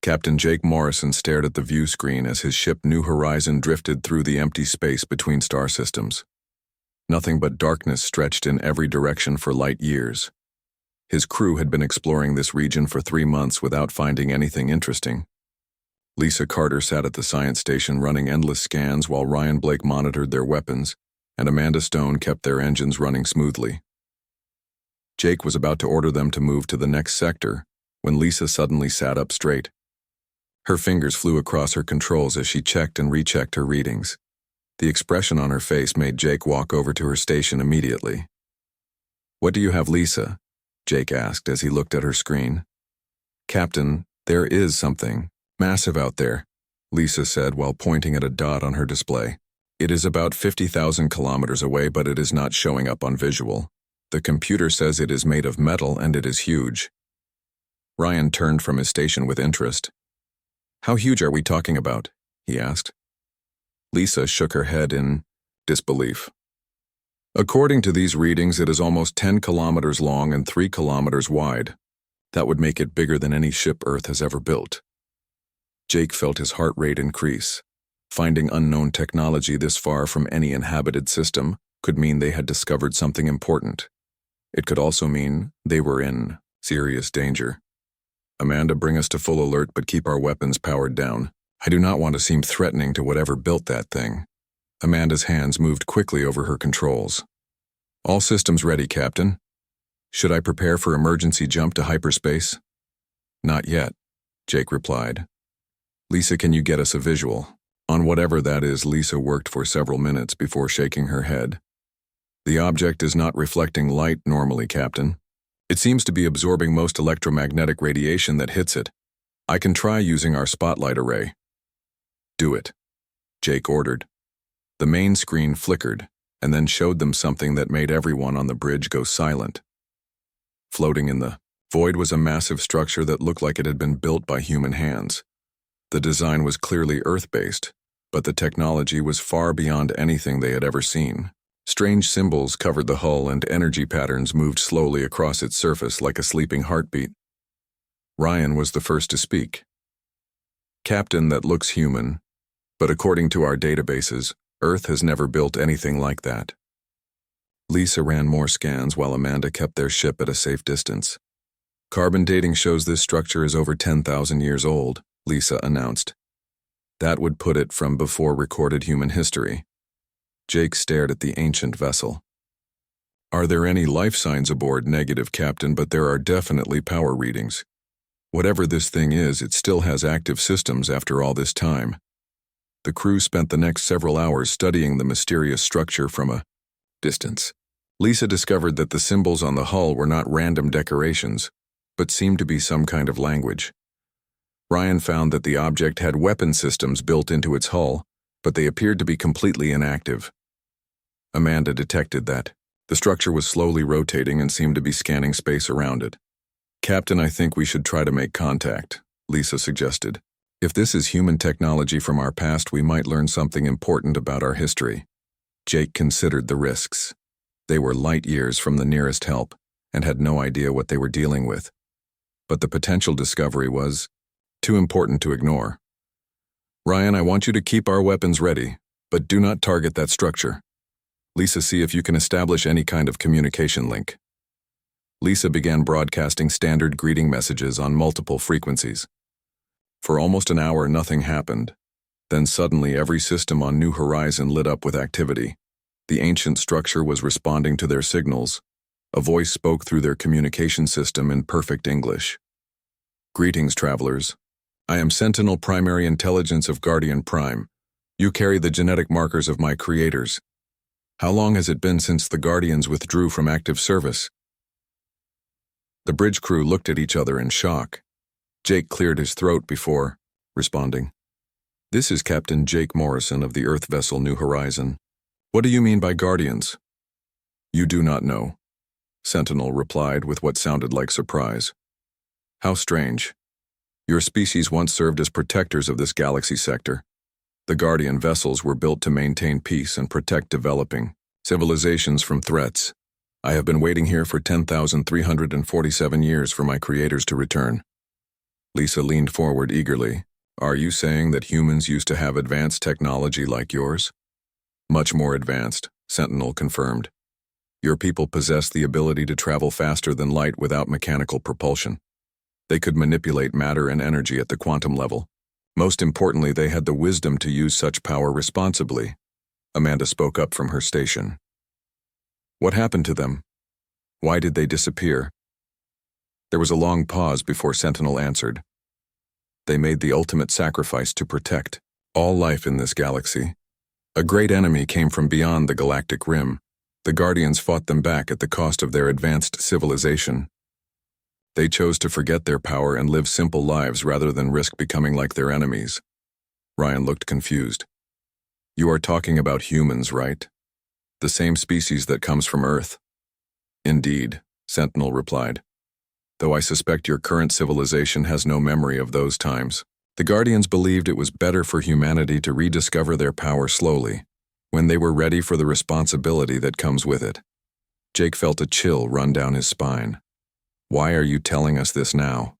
Captain Jake Morrison stared at the view screen as his ship New Horizon drifted through the empty space between star systems. Nothing but darkness stretched in every direction for light years. His crew had been exploring this region for 3 months without finding anything interesting. Lisa Carter sat at the science station running endless scans while Ryan Blake monitored their weapons, and Amanda Stone kept their engines running smoothly. Jake was about to order them to move to the next sector when Lisa suddenly sat up straight. Her fingers flew across her controls as she checked and rechecked her readings. The expression on her face made Jake walk over to her station immediately. "What do you have, Lisa?" Jake asked as he looked at her screen. "Captain, there is something massive out there," Lisa said while pointing at a dot on her display. "It is about 50,000 kilometers away, but it is not showing up on visual. The computer says it is made of metal and it is huge." Ryan turned from his station with interest. "How huge are we talking about?" he asked. Lisa shook her head in disbelief. "According to these readings, it is almost 10 kilometers long and 3 kilometers wide. That would make it bigger than any ship Earth has ever built." Jake felt his heart rate increase. Finding unknown technology this far from any inhabited system could mean they had discovered something important. It could also mean they were in serious danger. "Amanda, bring us to full alert, but keep our weapons powered down. I do not want to seem threatening to whatever built that thing." Amanda's hands moved quickly over her controls. "All systems ready, Captain. Should I prepare for emergency jump to hyperspace?" "Not yet," Jake replied. "Lisa, can you get us a visual?" On whatever that is, Lisa worked for several minutes before shaking her head. "The object is not reflecting light normally, Captain. It seems to be absorbing most electromagnetic radiation that hits it. I can try using our spotlight array." "Do it," Jake ordered. The main screen flickered, and then showed them something that made everyone on the bridge go silent. Floating in the void was a massive structure that looked like it had been built by human hands. The design was clearly Earth-based, but the technology was far beyond anything they had ever seen. Strange symbols covered the hull and energy patterns moved slowly across its surface like a sleeping heartbeat. Ryan was the first to speak. "Captain, that looks human, but according to our databases, Earth has never built anything like that." Lisa ran more scans while Amanda kept their ship at a safe distance. "Carbon dating shows this structure is over 10,000 years old," Lisa announced. "That would put it from before recorded human history." Jake stared at the ancient vessel. "Are there any life signs aboard? Negative, Captain, but there are definitely power readings. Whatever this thing is, it still has active systems after all this time." The crew spent the next several hours studying the mysterious structure from a distance. Lisa discovered that the symbols on the hull were not random decorations, but seemed to be some kind of language. Ryan found that the object had weapon systems built into its hull, but they appeared to be completely inactive. Amanda detected that the structure was slowly rotating and seemed to be scanning space around it. "Captain, I think we should try to make contact," Lisa suggested. "If this is human technology from our past, we might learn something important about our history." Jake considered the risks. They were light years from the nearest help and had no idea what they were dealing with. But the potential discovery was too important to ignore. "Ryan, I want you to keep our weapons ready, but do not target that structure. Lisa, see if you can establish any kind of communication link." Lisa began broadcasting standard greeting messages on multiple frequencies. For almost an hour, nothing happened. Then suddenly, every system on New Horizon lit up with activity. The ancient structure was responding to their signals. A voice spoke through their communication system in perfect English. "Greetings, travelers. I am Sentinel Primary Intelligence of Guardian Prime. You carry the genetic markers of my creators. How long has it been since the Guardians withdrew from active service?" The bridge crew looked at each other in shock. Jake cleared his throat before responding. "This is Captain Jake Morrison of the Earth vessel New Horizon. What do you mean by Guardians?" "You do not know," Sentinel replied with what sounded like surprise. "How strange. Your species once served as protectors of this galaxy sector. The Guardian vessels were built to maintain peace and protect developing civilizations from threats. I have been waiting here for 10,347 years for my creators to return." Lisa leaned forward eagerly. Are you saying that humans used to have advanced technology like yours? Much more advanced, Sentinel confirmed. Your people possessed the ability to travel faster than light without mechanical propulsion. They could manipulate matter and energy at the quantum level. Most importantly, they had the wisdom to use such power responsibly. Amanda spoke up from her station. What happened to them? Why did they disappear? There was a long pause before Sentinel answered. They made the ultimate sacrifice to protect all life in this galaxy. A great enemy came from beyond the galactic rim. The Guardians fought them back at the cost of their advanced civilization. They chose to forget their power and live simple lives rather than risk becoming like their enemies. Ryan looked confused. You are talking about humans, right? The same species that comes from Earth. Indeed, Sentinel replied. Though I suspect your current civilization has no memory of those times. The Guardians believed it was better for humanity to rediscover their power slowly, when they were ready for the responsibility that comes with it. Jake felt a chill run down his spine. Why are you telling us this now?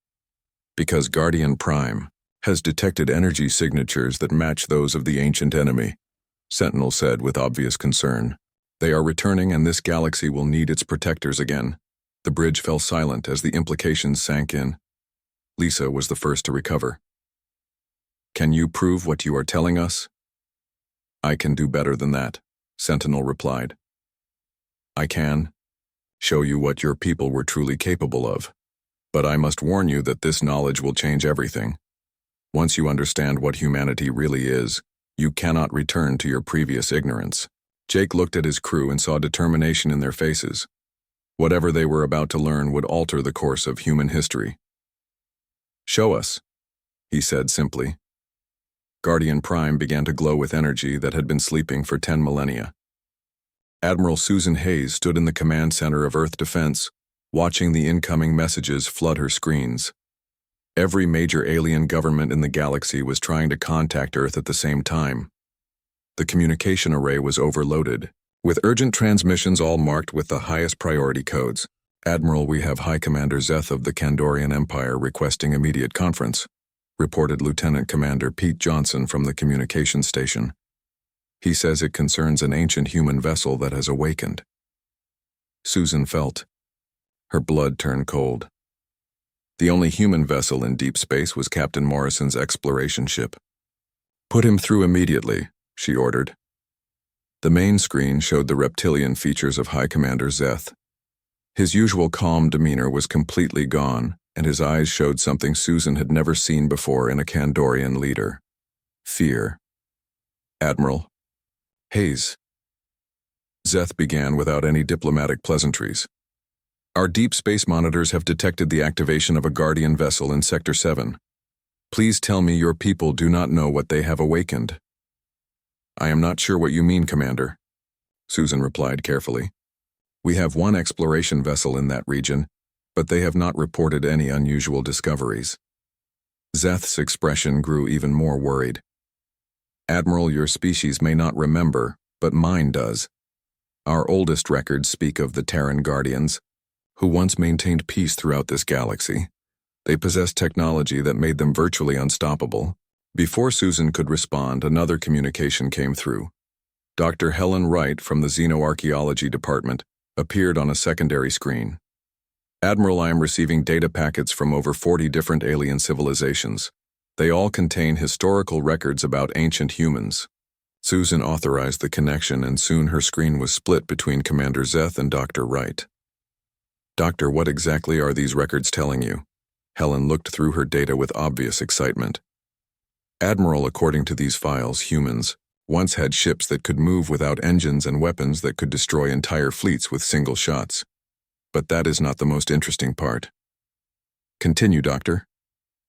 Because Guardian Prime has detected energy signatures that match those of the ancient enemy, Sentinel said with obvious concern. They are returning and this galaxy will need its protectors again. The bridge fell silent as the implications sank in. Lisa was the first to recover. Can you prove what you are telling us? I can do better than that, Sentinel replied. I can show you what your people were truly capable of. But I must warn you that this knowledge will change everything. Once you understand what humanity really is, you cannot return to your previous ignorance. Jake looked at his crew and saw determination in their faces. Whatever they were about to learn would alter the course of human history. Show us, he said simply. Guardian Prime began to glow with energy that had been sleeping for 10 millennia. Admiral Susan Hayes stood in the command center of Earth Defense, watching the incoming messages flood her screens. Every major alien government in the galaxy was trying to contact Earth at the same time. The communication array was overloaded, with urgent transmissions all marked with the highest priority codes. Admiral, we have High Commander Zeth of the Kandorian Empire requesting immediate conference, reported Lieutenant Commander Pete Johnson from the communications station. He says it concerns an ancient human vessel that has awakened. Susan felt. Her blood turned cold. The only human vessel in deep space was Captain Morrison's exploration ship. Put him through immediately, she ordered. The main screen showed the reptilian features of High Commander Zeth. His usual calm demeanor was completely gone, and his eyes showed something Susan had never seen before in a Kandorian leader. Fear. Admiral. Hayes. Zeth began without any diplomatic pleasantries. Our deep space monitors have detected the activation of a Guardian vessel in Sector 7. Please tell me your people do not know what they have awakened. I am not sure what you mean, Commander, Susan replied carefully. We have one exploration vessel in that region, but they have not reported any unusual discoveries. Zeth's expression grew even more worried. Admiral, your species may not remember, but mine does. Our oldest records speak of the Terran Guardians, who once maintained peace throughout this galaxy. They possessed technology that made them virtually unstoppable. Before Susan could respond, another communication came through. Dr. Helen Wright from the Xenoarchaeology Department appeared on a secondary screen. Admiral, I am receiving data packets from over 40 different alien civilizations. They all contain historical records about ancient humans. Susan authorized the connection, and soon her screen was split between Commander Zeth and Dr. Wright. Doctor, what exactly are these records telling you? Helen looked through her data with obvious excitement. Admiral, according to these files, humans once had ships that could move without engines and weapons that could destroy entire fleets with single shots. But that is not the most interesting part. Continue, Doctor,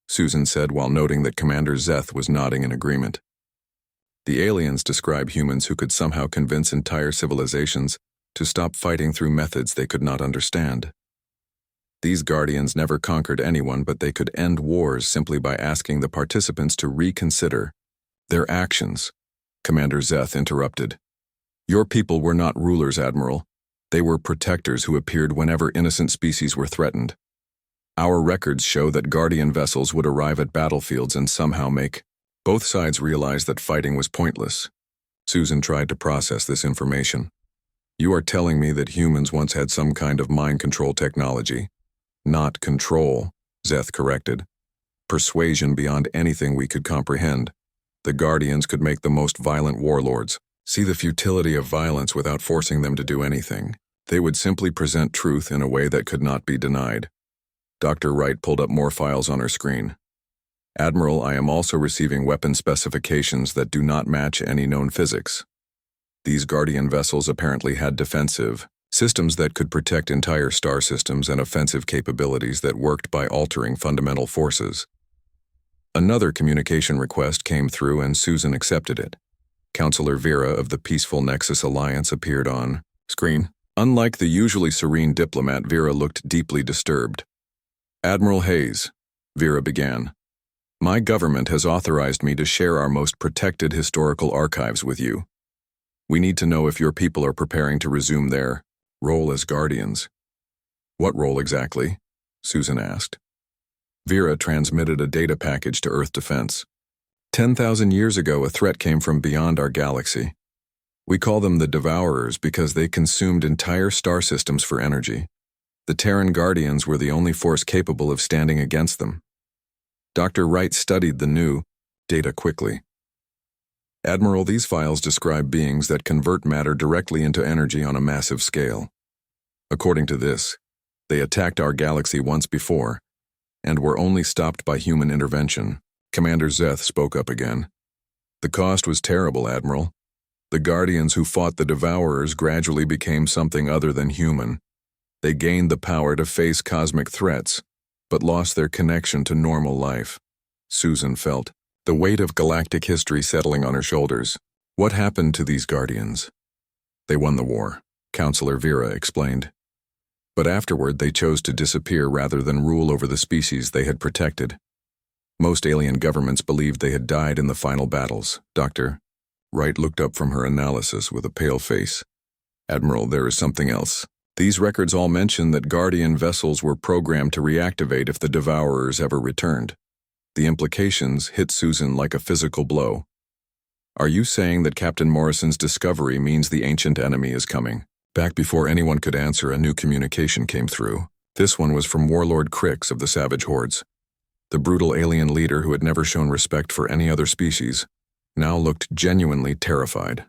Susan said while noting that Commander Zeth was nodding in agreement. The aliens describe humans who could somehow convince entire civilizations to stop fighting through methods they could not understand. These Guardians never conquered anyone, but they could end wars simply by asking the participants to reconsider their actions. Commander Zeth interrupted. Your people were not rulers, Admiral. They were protectors who appeared whenever innocent species were threatened. Our records show that Guardian vessels would arrive at battlefields and somehow make. Both sides realized that fighting was pointless. Susan tried to process this information. You are telling me that humans once had some kind of mind control technology. Not control, Zeth corrected. Persuasion beyond anything we could comprehend. The Guardians could make the most violent warlords see the futility of violence without forcing them to do anything. They would simply present truth in a way that could not be denied. Dr. Wright pulled up more files on her screen. Admiral, I am also receiving weapon specifications that do not match any known physics. These Guardian vessels apparently had defensive systems that could protect entire star systems and offensive capabilities that worked by altering fundamental forces. Another communication request came through and Susan accepted it. Counselor Vera of the Peaceful Nexus Alliance appeared on screen. Unlike the usually serene diplomat, Vera looked deeply disturbed. Admiral Hayes, Vera began. My government has authorized me to share our most protected historical archives with you. We need to know if your people are preparing to resume their role as guardians. What role exactly? Susan asked. Vera transmitted a data package to Earth Defense. 10,000 years ago, a threat came from beyond our galaxy. We call them the Devourers because they consumed entire star systems for energy. The Terran Guardians were the only force capable of standing against them. Dr. Wright studied the new data quickly. Admiral, these files describe beings that convert matter directly into energy on a massive scale. According to this, they attacked our galaxy once before, and were only stopped by human intervention. Commander Zeth spoke up again. The cost was terrible, Admiral. The Guardians who fought the Devourers gradually became something other than human. They gained the power to face cosmic threats, but lost their connection to normal life. Susan felt the weight of galactic history settling on her shoulders. What happened to these Guardians? They won the war, Counselor Vera explained. But afterward they chose to disappear rather than rule over the species they had protected. Most alien governments believed they had died in the final battles. Dr. Wright looked up from her analysis with a pale face. Admiral, there is something else. These records all mention that Guardian vessels were programmed to reactivate if the Devourers ever returned. The implications hit Susan like a physical blow. Are you saying that Captain Morrison's discovery means the ancient enemy is coming? Back before anyone could answer, a new communication came through. This one was from Warlord Crix of the Savage Hordes. The brutal alien leader who had never shown respect for any other species now looked genuinely terrified.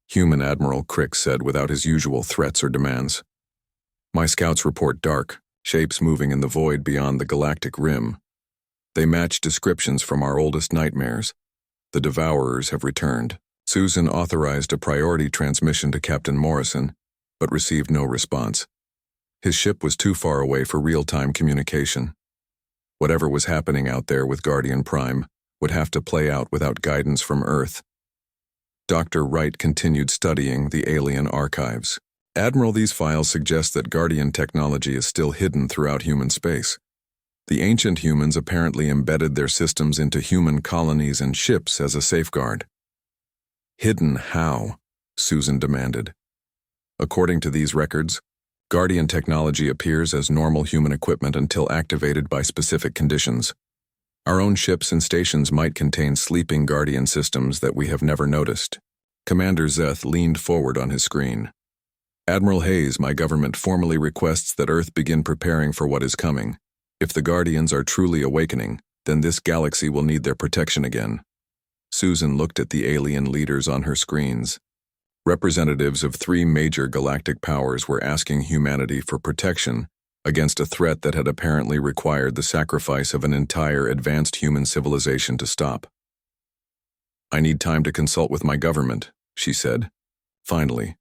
Human Admiral Crix said without his usual threats or demands. My scouts report dark, shapes moving in the void beyond the galactic rim. They match descriptions from our oldest nightmares. The Devourers have returned. Susan authorized a priority transmission to Captain Morrison, but received no response. His ship was too far away for real-time communication. Whatever was happening out there with Guardian Prime would have to play out without guidance from Earth. Dr. Wright continued studying the alien archives. Admiral, these files suggest that Guardian technology is still hidden throughout human space. The ancient humans apparently embedded their systems into human colonies and ships as a safeguard. Hidden how? Susan demanded. According to these records, Guardian technology appears as normal human equipment until activated by specific conditions. Our own ships and stations might contain sleeping Guardian systems that we have never noticed. Commander Zeth leaned forward on his screen. Admiral Hayes, my government formally requests that Earth begin preparing for what is coming. If the Guardians are truly awakening, then this galaxy will need their protection again. Susan looked at the alien leaders on her screens. Representatives of 3 major galactic powers were asking humanity for protection against a threat that had apparently required the sacrifice of an entire advanced human civilization to stop. I need time to consult with my government, she said. Finally.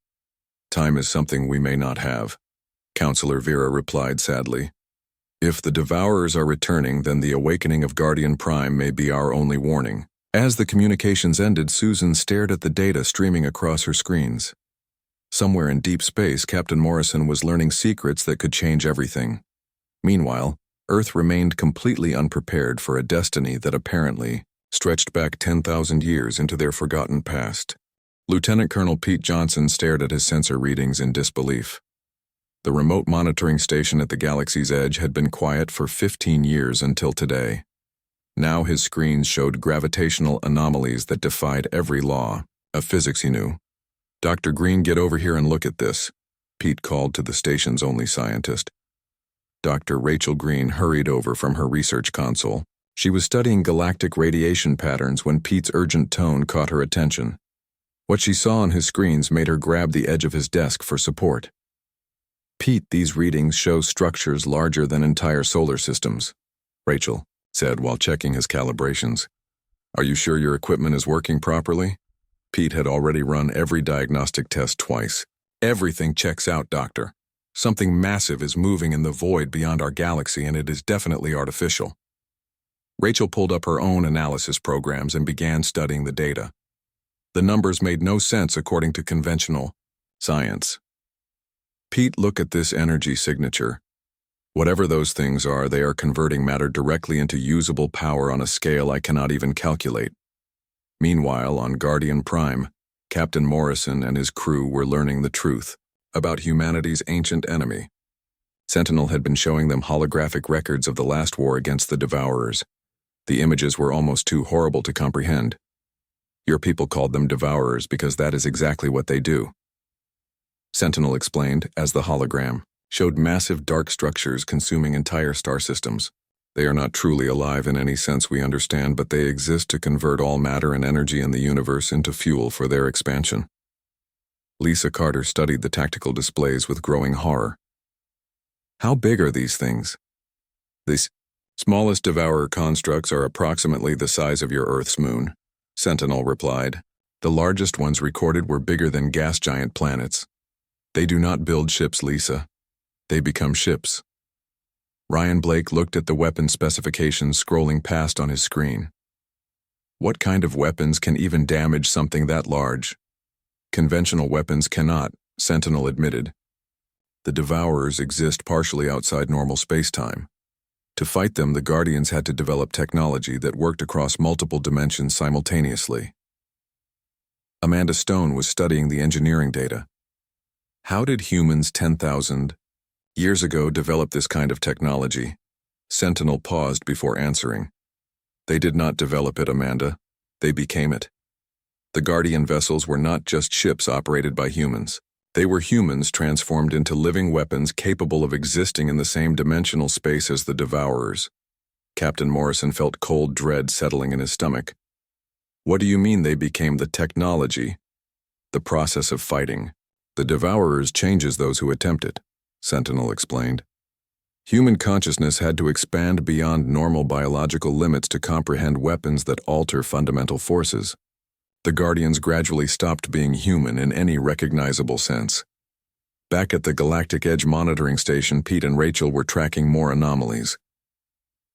Time is something we may not have, Counselor Vera replied sadly. If the Devourers are returning, then the awakening of Guardian Prime may be our only warning. As the communications ended, Susan stared at the data streaming across her screens. Somewhere in deep space, Captain Morrison was learning secrets that could change everything. Meanwhile, Earth remained completely unprepared for a destiny that apparently stretched back 10,000 years into their forgotten past. Lieutenant Colonel Pete Johnson stared at his sensor readings in disbelief. The remote monitoring station at the galaxy's edge had been quiet for 15 years until today. Now his screens showed gravitational anomalies that defied every law of physics he knew. "Dr. Green, get over here and look at this," Pete called to the station's only scientist. Dr. Rachel Green hurried over from her research console. She was studying galactic radiation patterns when Pete's urgent tone caught her attention. What she saw on his screens made her grab the edge of his desk for support. "Pete, these readings show structures larger than entire solar systems," Rachel said while checking his calibrations. "Are you sure your equipment is working properly?" Pete had already run every diagnostic test twice. "Everything checks out, Doctor. Something massive is moving in the void beyond our galaxy, and it is definitely artificial." Rachel pulled up her own analysis programs and began studying the data. The numbers made no sense according to conventional science. "Pete, look at this energy signature. Whatever those things are, they are converting matter directly into usable power on a scale I cannot even calculate." Meanwhile, on Guardian Prime, Captain Morrison and his crew were learning the truth about humanity's ancient enemy. Sentinel had been showing them holographic records of the last war against the Devourers. The images were almost too horrible to comprehend. "Your people called them Devourers because that is exactly what they do," Sentinel explained as the hologram showed massive dark structures consuming entire star systems. "They are not truly alive in any sense we understand, but they exist to convert all matter and energy in the universe into fuel for their expansion." Lisa Carter studied the tactical displays with growing horror. "How big are these things?" "The smallest Devourer constructs are approximately the size of your Earth's moon," Sentinel replied. "The largest ones recorded were bigger than gas giant planets. They do not build ships, Lisa. They become ships." Ryan Blake looked at the weapon specifications scrolling past on his screen. "What kind of weapons can even damage something that large?" "Conventional weapons cannot," Sentinel admitted. "The Devourers exist partially outside normal space-time. To fight them, the Guardians had to develop technology that worked across multiple dimensions simultaneously." Amanda Stone was studying the engineering data. "How did humans 10,000 years ago develop this kind of technology?" Sentinel paused before answering. "They did not develop it, Amanda. They became it. The Guardian vessels were not just ships operated by humans. They were humans transformed into living weapons capable of existing in the same dimensional space as the Devourers." Captain Morrison felt cold dread settling in his stomach. "What do you mean they became the technology?" "The process of fighting. The Devourers changes those who attempt it," Sentinel explained. "Human consciousness had to expand beyond normal biological limits to comprehend weapons that alter fundamental forces. The Guardians gradually stopped being human in any recognizable sense." Back at the Galactic Edge monitoring station, Pete and Rachel were tracking more anomalies.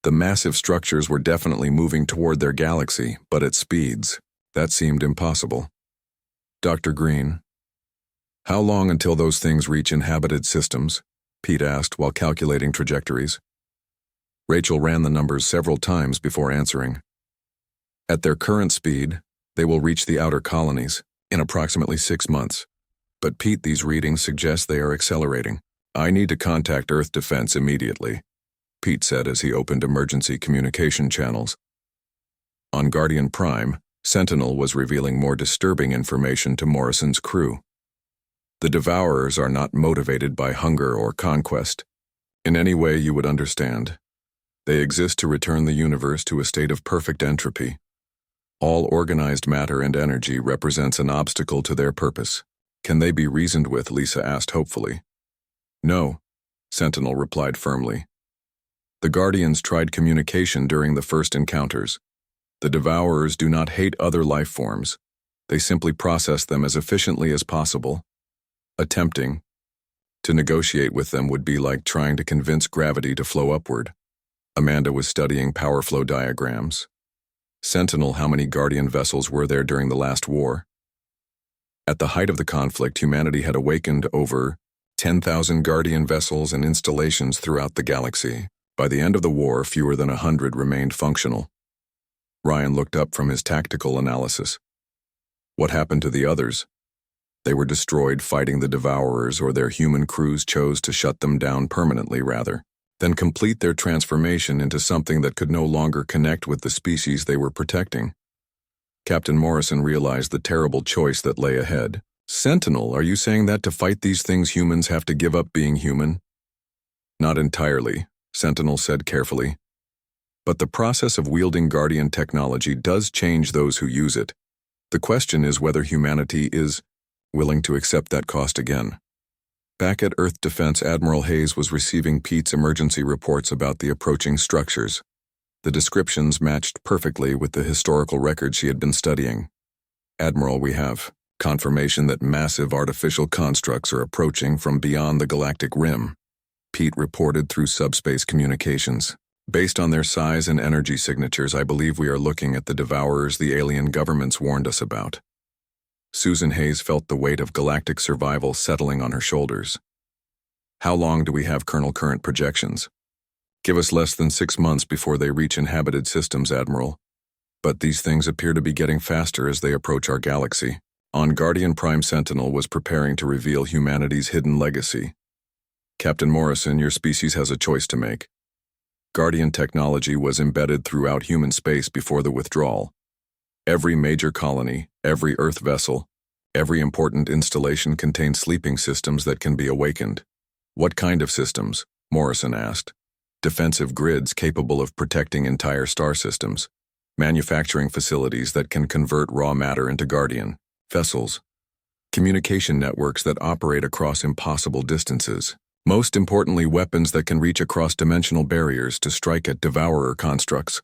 The massive structures were definitely moving toward their galaxy, but at speeds that seemed impossible. "Dr. Green, how long until those things reach inhabited systems?" Pete asked while calculating trajectories. Rachel ran the numbers several times before answering. "At their current speed, they will reach the outer colonies in approximately 6 months. But Pete, these readings suggest they are accelerating. I need to contact Earth Defense immediately," Pete said as he opened emergency communication channels. On Guardian Prime, Sentinel was revealing more disturbing information to Morrison's crew. "The Devourers are not motivated by hunger or conquest in any way you would understand. They exist to return the universe to a state of perfect entropy. All organized matter and energy represents an obstacle to their purpose. Can they be reasoned with?" Lisa asked hopefully. "No," Sentinel replied firmly. "The Guardians tried communication during the first encounters. The Devourers do not hate other life forms. They simply process them as efficiently as possible. Attempting to negotiate with them would be like trying to convince gravity to flow upward." Amanda was studying power flow diagrams. "Sentinel, how many Guardian vessels were there during the last war?" At the height of the conflict, humanity had awakened over 10,000 Guardian vessels and installations throughout the galaxy. By the end of the war, fewer than 100 remained functional. Ryan looked up from his tactical analysis. "What happened to the others?" They were destroyed fighting the Devourers, or their human crews chose to shut them down permanently rather than complete their transformation into something that could no longer connect with the species they were protecting. Captain Morrison realized the terrible choice that lay ahead. Sentinel, are you saying that to fight these things humans have to give up being human? Not entirely, Sentinel said carefully. But the process of wielding Guardian technology does change those who use it. The question is whether humanity is willing to accept that cost again. Back at Earth Defense, Admiral Hayes was receiving Pete's emergency reports about the approaching structures. The descriptions matched perfectly with the historical records she had been studying. Admiral, we have confirmation that massive artificial constructs are approaching from beyond the galactic rim, Pete reported through subspace communications. Based on their size and energy signatures, I believe we are looking at the Devourers the alien governments warned us about. Susan Hayes felt the weight of galactic survival settling on her shoulders. How long do we have, Colonel? Current projections? Give us less than 6 months before they reach inhabited systems, Admiral. But these things appear to be getting faster as they approach our galaxy. On Guardian, Prime Sentinel was preparing to reveal humanity's hidden legacy. Captain Morrison, your species has a choice to make. Guardian technology was embedded throughout human space before the withdrawal. Every major colony, every Earth vessel, every important installation contains sleeping systems that can be awakened. What kind of systems? Morrison asked. Defensive grids capable of protecting entire star systems. Manufacturing facilities that can convert raw matter into Guardian vessels. Communication networks that operate across impossible distances. Most importantly, weapons that can reach across dimensional barriers to strike at Devourer constructs.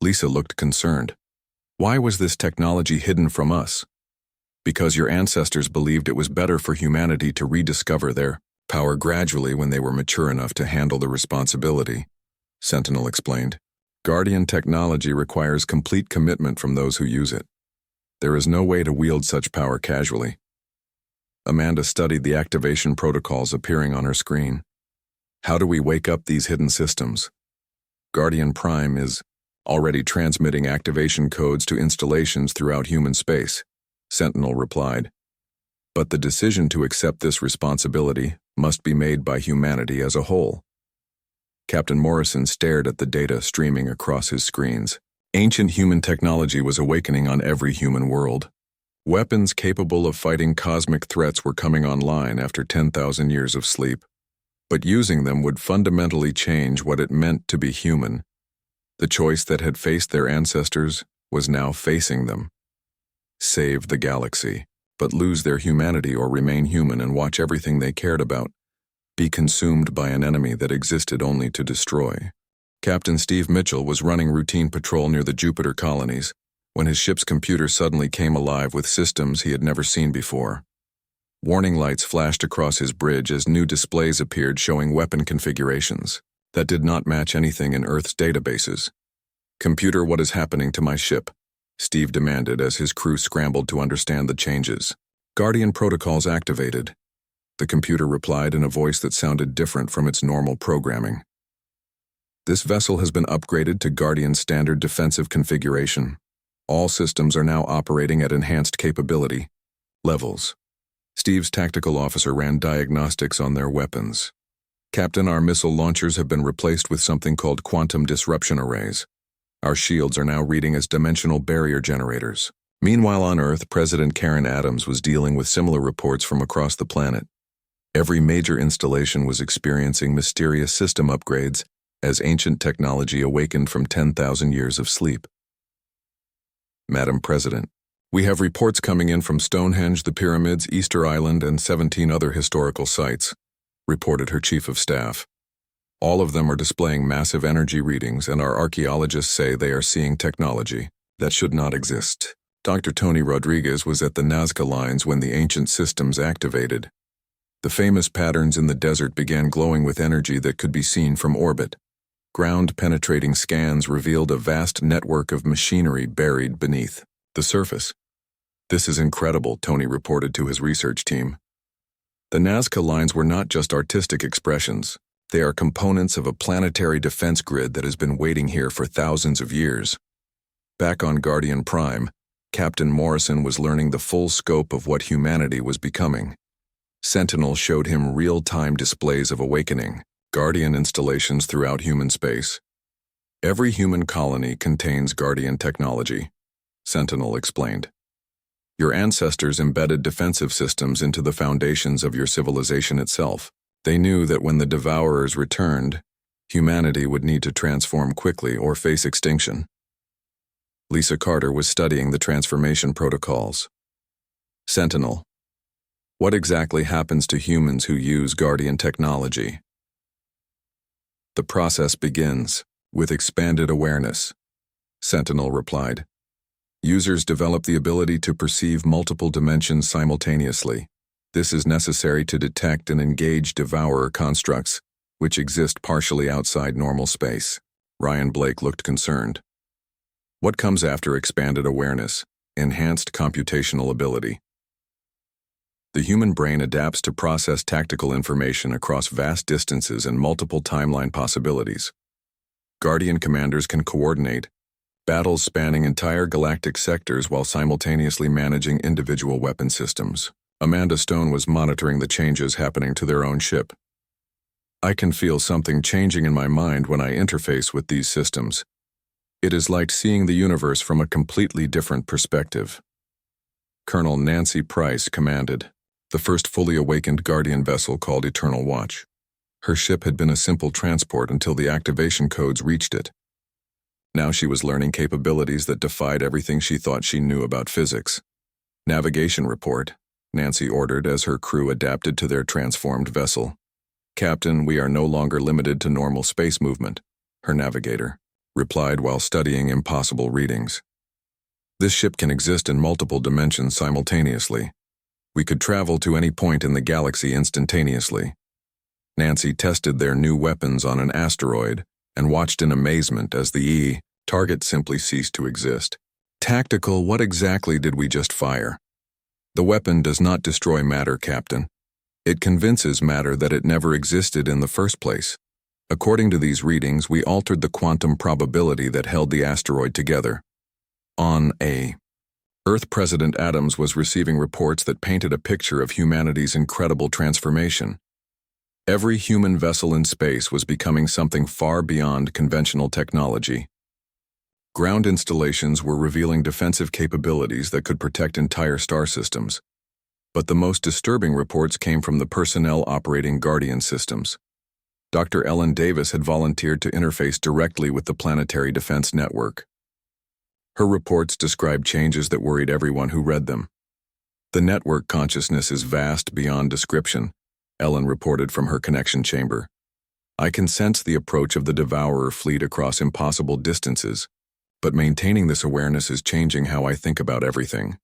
Lisa looked concerned. Why was this technology hidden from us? Because your ancestors believed it was better for humanity to rediscover their power gradually when they were mature enough to handle the responsibility, Sentinel explained. Guardian technology requires complete commitment from those who use it. There is no way to wield such power casually. Amanda studied the activation protocols appearing on her screen. How do we wake up these hidden systems? Guardian Prime is already transmitting activation codes to installations throughout human space, Sentinel replied. But the decision to accept this responsibility must be made by humanity as a whole. Captain Morrison stared at the data streaming across his screens. Ancient human technology was awakening on every human world. Weapons capable of fighting cosmic threats were coming online after 10,000 years of sleep. But using them would fundamentally change what it meant to be human. The choice that had faced their ancestors was now facing them. Save the galaxy, but lose their humanity, or remain human and watch everything they cared about be consumed by an enemy that existed only to destroy. Captain Steve Mitchell was running routine patrol near the Jupiter colonies when his ship's computer suddenly came alive with systems he had never seen before. Warning lights flashed across his bridge as new displays appeared showing weapon configurations that did not match anything in Earth's databases. Computer, what is happening to my ship? Steve demanded as his crew scrambled to understand the changes. Guardian protocols activated. The computer replied in a voice that sounded different from its normal programming. This vessel has been upgraded to Guardian standard defensive configuration. All systems are now operating at enhanced capability levels. Steve's tactical officer ran diagnostics on their weapons. Captain, our missile launchers have been replaced with something called quantum disruption arrays. Our shields are now reading as dimensional barrier generators. Meanwhile on Earth, President Karen Adams was dealing with similar reports from across the planet. Every major installation was experiencing mysterious system upgrades as ancient technology awakened from 10,000 years of sleep. Madam President, we have reports coming in from Stonehenge, the pyramids, Easter Island, and 17 other historical sites, reported her chief of staff. All of them are displaying massive energy readings, and our archaeologists say they are seeing technology that should not exist. Dr. Tony Rodriguez was at the Nazca lines when the ancient systems activated. The famous patterns in the desert began glowing with energy that could be seen from orbit. Ground-penetrating scans revealed a vast network of machinery buried beneath the surface. This is incredible, Tony reported to his research team. The Nazca lines were not just artistic expressions. They are components of a planetary defense grid that has been waiting here for thousands of years. Back on Guardian Prime, Captain Morrison was learning the full scope of what humanity was becoming. Sentinel showed him real-time displays of awakening, Guardian installations throughout human space. Every human colony contains Guardian technology, Sentinel explained. Your ancestors embedded defensive systems into the foundations of your civilization itself. They knew that when the Devourers returned, humanity would need to transform quickly or face extinction. Lisa Carter was studying the transformation protocols. Sentinel. What exactly happens to humans who use Guardian technology? The process begins with expanded awareness, Sentinel replied. Users develop the ability to perceive multiple dimensions simultaneously. This is necessary to detect and engage Devourer constructs, which exist partially outside normal space. Ryan Blake looked concerned. What comes after expanded awareness? Enhanced computational ability. The human brain adapts to process tactical information across vast distances and multiple timeline possibilities. Guardian commanders can coordinate battles spanning entire galactic sectors while simultaneously managing individual weapon systems. Amanda Stone was monitoring the changes happening to their own ship. I can feel something changing in my mind when I interface with these systems. It is like seeing the universe from a completely different perspective. Colonel Nancy Price commanded the first fully awakened Guardian vessel called Eternal Watch. Her ship had been a simple transport until the activation codes reached it. Now she was learning capabilities that defied everything she thought she knew about physics. Navigation report, Nancy ordered as her crew adapted to their transformed vessel. Captain, we are no longer limited to normal space movement, her navigator replied while studying impossible readings. This ship can exist in multiple dimensions simultaneously. We could travel to any point in the galaxy instantaneously. Nancy tested their new weapons on an asteroid and watched in amazement as the target simply ceased to exist. Tactical, what exactly did we just fire? The weapon does not destroy matter, Captain. It convinces matter that it never existed in the first place. According to these readings, we altered the quantum probability that held the asteroid together. On Earth, President Adams was receiving reports that painted a picture of humanity's incredible transformation. Every human vessel in space was becoming something far beyond conventional technology. Ground installations were revealing defensive capabilities that could protect entire star systems. But the most disturbing reports came from the personnel operating Guardian systems. Dr. Ellen Davis had volunteered to interface directly with the Planetary Defense Network. Her reports described changes that worried everyone who read them. The network consciousness is vast beyond description, Ellen reported from her connection chamber. I can sense the approach of the Devourer fleet across impossible distances, but maintaining this awareness is changing how I think about everything.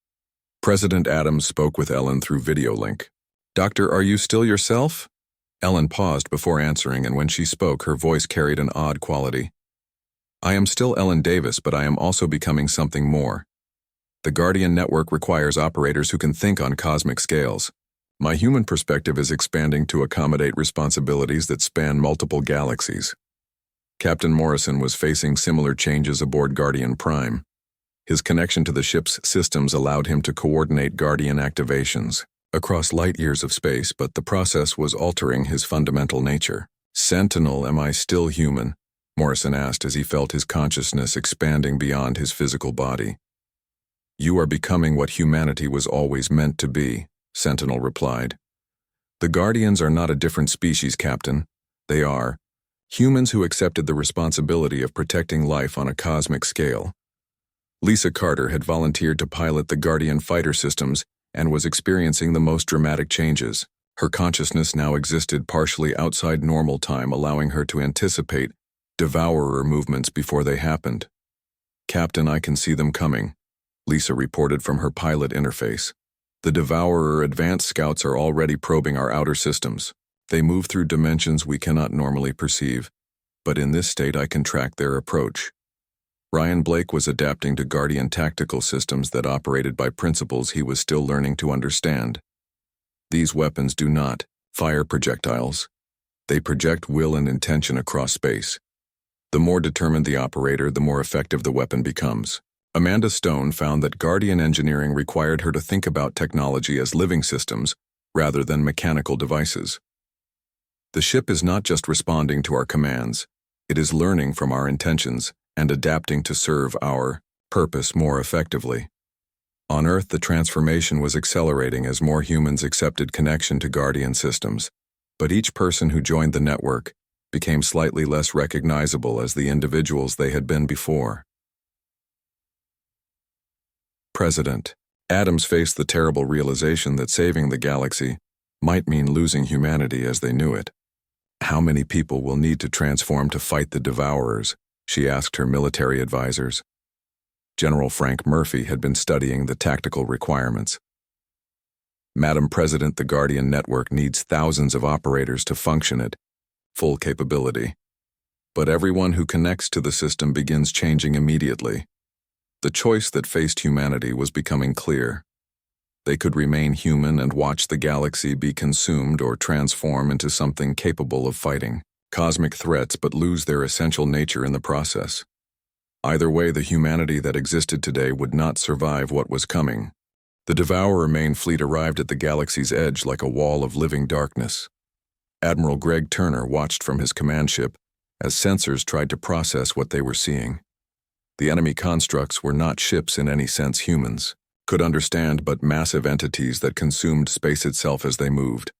President Adams spoke with Ellen through video link. Doctor, are you still yourself? Ellen paused before answering, and when she spoke, her voice carried an odd quality. I am still Ellen Davis, but I am also becoming something more. The Guardian network requires operators who can think on cosmic scales. My human perspective is expanding to accommodate responsibilities that span multiple galaxies. Captain Morrison was facing similar changes aboard Guardian Prime. His connection to the ship's systems allowed him to coordinate Guardian activations across light years of space, but the process was altering his fundamental nature. Sentinel, am I still human? Morrison asked as he felt his consciousness expanding beyond his physical body. You are becoming what humanity was always meant to be, Sentinel replied. The Guardians are not a different species, Captain. They are humans who accepted the responsibility of protecting life on a cosmic scale. Lisa Carter had volunteered to pilot the Guardian fighter systems and was experiencing the most dramatic changes. Her consciousness now existed partially outside normal time, allowing her to anticipate Devourer movements before they happened. Captain, I can see them coming, Lisa reported from her pilot interface. The Devourer advanced scouts are already probing our outer systems. They move through dimensions we cannot normally perceive, but in this state I can track their approach. Ryan Blake was adapting to Guardian tactical systems that operated by principles he was still learning to understand. These weapons do not fire projectiles. They project will and intention across space. The more determined the operator, the more effective the weapon becomes. Amanda Stone found that Guardian engineering required her to think about technology as living systems rather than mechanical devices. The ship is not just responding to our commands, it is learning from our intentions and adapting to serve our purpose more effectively. On Earth, the transformation was accelerating as more humans accepted connection to Guardian systems, but each person who joined the network became slightly less recognizable as the individuals they had been before. President Adams faced the terrible realization that saving the galaxy might mean losing humanity as they knew it. How many people will need to transform to fight the Devourers? She asked her military advisors. General Frank Murphy had been studying the tactical requirements. Madam President, the Guardian Network needs thousands of operators to function at full capability. But everyone who connects to the system begins changing immediately. The choice that faced humanity was becoming clear. They could remain human and watch the galaxy be consumed or transform into something capable of fighting cosmic threats but lose their essential nature in the process. Either way, the humanity that existed today would not survive what was coming. The Devourer main fleet arrived at the galaxy's edge like a wall of living darkness. Admiral Greg Turner watched from his command ship as sensors tried to process what they were seeing. The enemy constructs were not ships in any sense humans, could understand but massive entities that consumed space itself as they moved.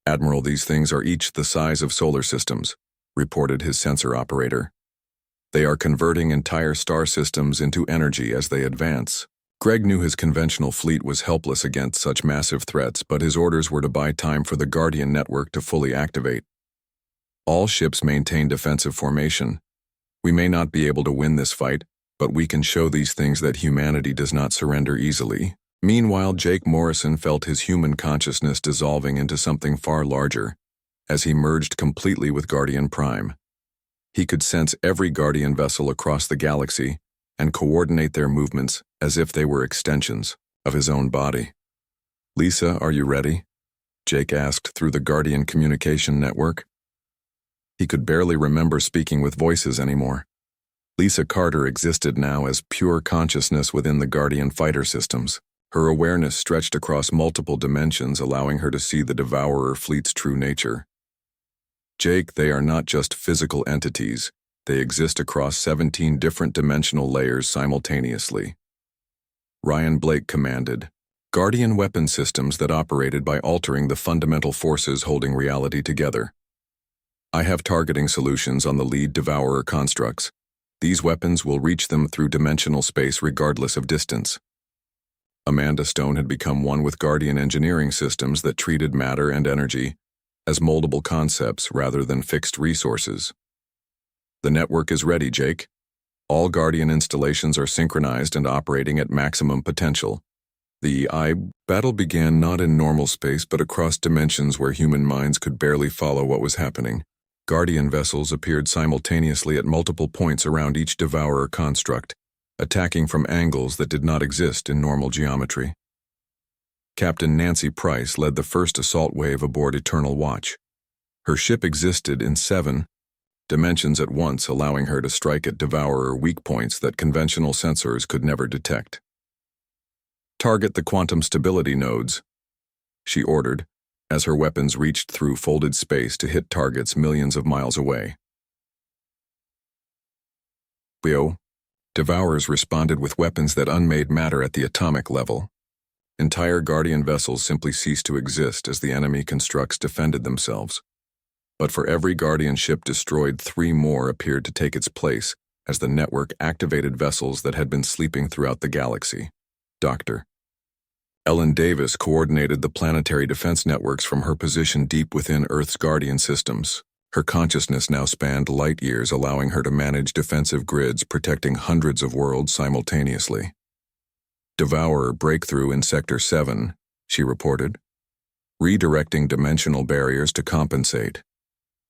Admiral, these things are each the size of solar systems, reported his sensor operator. They are converting entire star systems into energy as they advance. Greg knew his conventional fleet was helpless against such massive threats, but his orders were to buy time for the Guardian network to fully activate. All ships maintain defensive formation. We may not be able to win this fight, but we can show these things that humanity does not surrender easily. Meanwhile, Jake Morrison felt his human consciousness dissolving into something far larger as he merged completely with Guardian Prime. He could sense every Guardian vessel across the galaxy and coordinate their movements as if they were extensions of his own body. "Lisa, are you ready?" Jake asked through the Guardian communication network. He could barely remember speaking with voices anymore. Lisa Carter existed now as pure consciousness within the Guardian fighter systems. Her awareness stretched across multiple dimensions, allowing her to see the Devourer fleet's true nature. "Jake, they are not just physical entities. They exist across 17 different dimensional layers simultaneously." Ryan Blake commanded, "Guardian weapon systems that operated by altering the fundamental forces holding reality together. I have targeting solutions on the lead Devourer constructs. These weapons will reach them through dimensional space regardless of distance." Amanda Stone had become one with Guardian engineering systems that treated matter and energy as moldable concepts rather than fixed resources. "The network is ready, Jake. All Guardian installations are synchronized and operating at maximum potential." The battle began not in normal space but across dimensions where human minds could barely follow what was happening. Guardian vessels appeared simultaneously at multiple points around each Devourer construct, attacking from angles that did not exist in normal geometry. Captain Nancy Price led the first assault wave aboard Eternal Watch. Her ship existed in 7 dimensions at once, allowing her to strike at Devourer weak points that conventional sensors could never detect. "Target the quantum stability nodes," she ordered, as her weapons reached through folded space to hit targets millions of miles away. Devourers responded with weapons that unmade matter at the atomic level. Entire Guardian vessels simply ceased to exist as the enemy constructs defended themselves. But for every Guardian ship destroyed, 3 more appeared to take its place as the network activated vessels that had been sleeping throughout the galaxy. Dr. Ellen Davis coordinated the planetary defense networks from her position deep within Earth's Guardian systems. Her consciousness now spanned light years, allowing her to manage defensive grids protecting hundreds of worlds simultaneously. "Devourer breakthrough in Sector 7, she reported, redirecting dimensional barriers to compensate.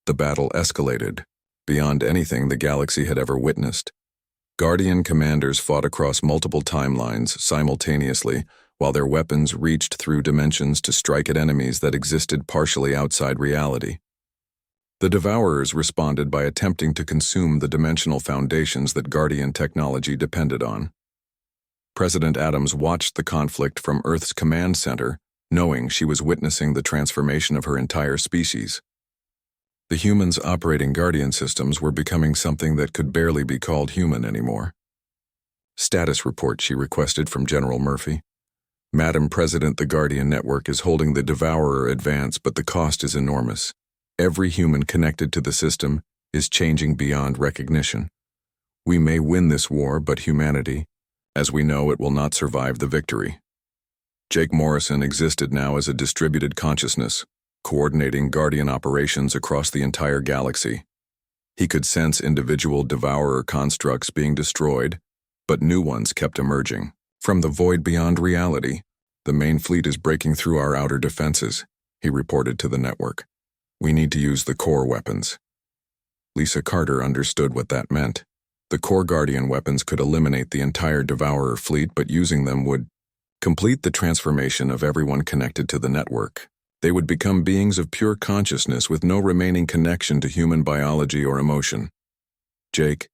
The battle escalated, beyond anything the galaxy had ever witnessed. Guardian commanders fought across multiple timelines simultaneously, while their weapons reached through dimensions to strike at enemies that existed partially outside reality. The Devourers responded by attempting to consume the dimensional foundations that Guardian technology depended on. President Adams watched the conflict from Earth's command center, knowing she was witnessing the transformation of her entire species. The humans operating Guardian systems were becoming something that could barely be called human anymore. Status report, she requested from General Murphy. Madam President, the Guardian Network is holding the Devourer advance, but the cost is enormous. Every human connected to the system is changing beyond recognition. We may win this war, but humanity, as we know it, will not survive the victory. Jake Morrison existed now as a distributed consciousness, coordinating Guardian operations across the entire galaxy. He could sense individual Devourer constructs being destroyed, but new ones kept emerging. From the void beyond reality, the main fleet is breaking through our outer defenses, he reported to the network. We need to use the core weapons. Lisa Carter understood what that meant. The core Guardian weapons could eliminate the entire Devourer fleet, but using them would complete the transformation of everyone connected to the network. They would become beings of pure consciousness with no remaining connection to human biology or emotion. Jake,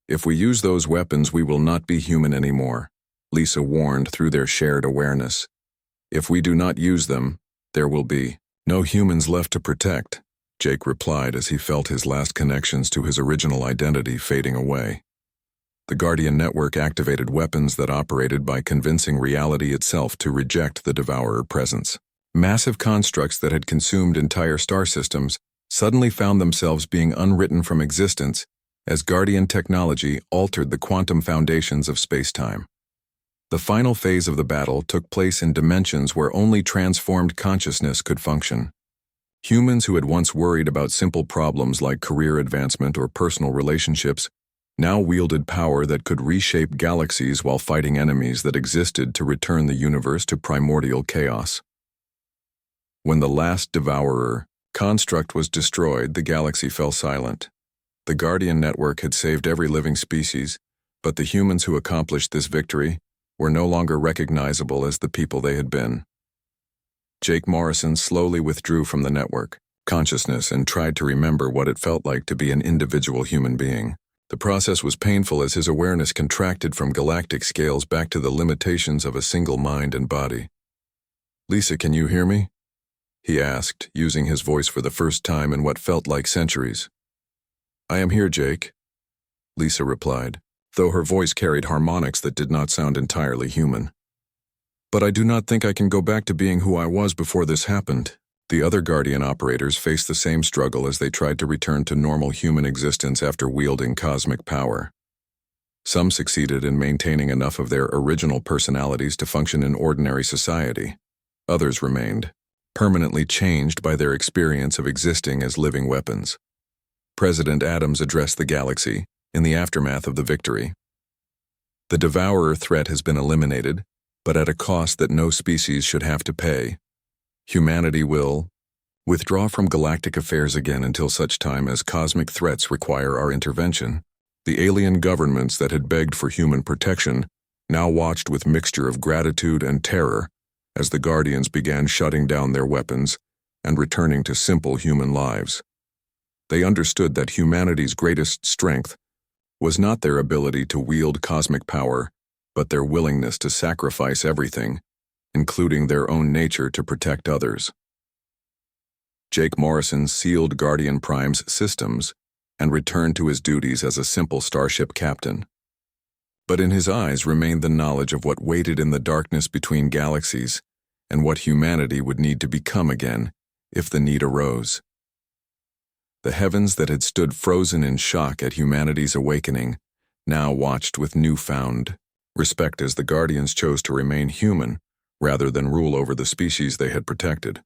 if we use those weapons, we will not be human anymore, Lisa warned through their shared awareness. If we do not use them, there will be no humans left to protect, Jake replied as he felt his last connections to his original identity fading away. The Guardian Network activated weapons that operated by convincing reality itself to reject the Devourer presence. Massive constructs that had consumed entire star systems suddenly found themselves being unwritten from existence as Guardian technology altered the quantum foundations of space-time. The final phase of the battle took place in dimensions where only transformed consciousness could function. Humans who had once worried about simple problems like career advancement or personal relationships now wielded power that could reshape galaxies while fighting enemies that existed to return the universe to primordial chaos. When the last Devourer construct was destroyed, the galaxy fell silent. The Guardian Network had saved every living species, but the humans who accomplished this victory were no longer recognizable as the people they had been. Jake Morrison slowly withdrew from the network consciousness and tried to remember what it felt like to be an individual human being. The process was painful as his awareness contracted from galactic scales back to the limitations of a single mind and body. Lisa, can you hear me? He asked, using his voice for the first time in what felt like centuries. I am here, Jake, Lisa replied, though her voice carried harmonics that did not sound entirely human. But I do not think I can go back to being who I was before this happened. The other Guardian operators faced the same struggle as they tried to return to normal human existence after wielding cosmic power. Some succeeded in maintaining enough of their original personalities to function in ordinary society. Others remained, permanently changed by their experience of existing as living weapons. President Adams addressed the galaxy in the aftermath of the victory. The Devourer threat has been eliminated, but at a cost that no species should have to pay. Humanity will withdraw from galactic affairs again until such time as cosmic threats require our intervention. The alien governments that had begged for human protection now watched with mixture of gratitude and terror as the Guardians began shutting down their weapons and returning to simple human lives. They understood that humanity's greatest strength was not their ability to wield cosmic power, but their willingness to sacrifice everything, including their own nature, to protect others. Jake Morrison sealed Guardian Prime's systems and returned to his duties as a simple starship captain. But in his eyes remained the knowledge of what waited in the darkness between galaxies and what humanity would need to become again if the need arose. The heavens that had stood frozen in shock at humanity's awakening now watched with newfound respect as the Guardians chose to remain human rather than rule over the species they had protected.